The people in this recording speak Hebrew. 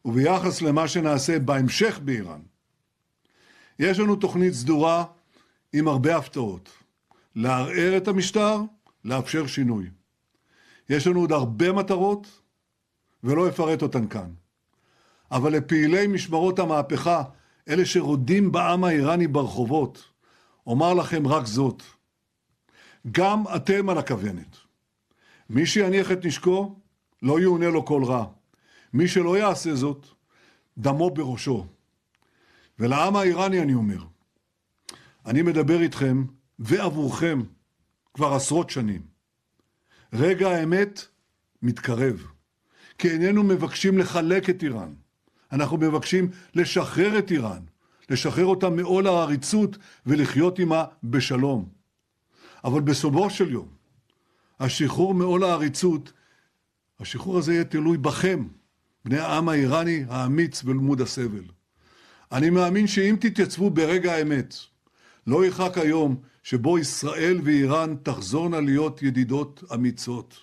וביחס למה שנעשה בהמשך באיראן. יש לנו תוכנית סדורה עם הרבה הפתעות. לערער את המשטר, לאפשר שינוי. יש לנו עוד הרבה מטרות, ולא אפרט אותן כאן. אבל לפעילי משמרות המהפכה, אלה שרודים בעם האיראני ברחובות, אומר לכם רק זאת. גם אתם על הכוונת. מי שיניח את נשקו, לא יעונה לו כל רע. מי שלא יעשה זאת, דמו בראשו. ולעם האיראני אני אומר, אני מדבר איתכם ועבורכם כבר עשרות שנים. רגע האמת מתקרב, כי איננו מבקשים לחלק את איראן. אנחנו מבקשים לשחרר את איראן, לשחרר אותה מעול העריצות ולחיות עמה בשלום. אבל בסופו של יום, השחרור מעול העריצות, השחרור הזה יהיה תלוי בכם, בני העם האיראני האמיץ ולמוד הסבל. אני מאמין שאם תתייצבו ברגע האמת, לא ירחק היום שבו ישראל ואיראן תחזורנה להיות ידידות אמיצות.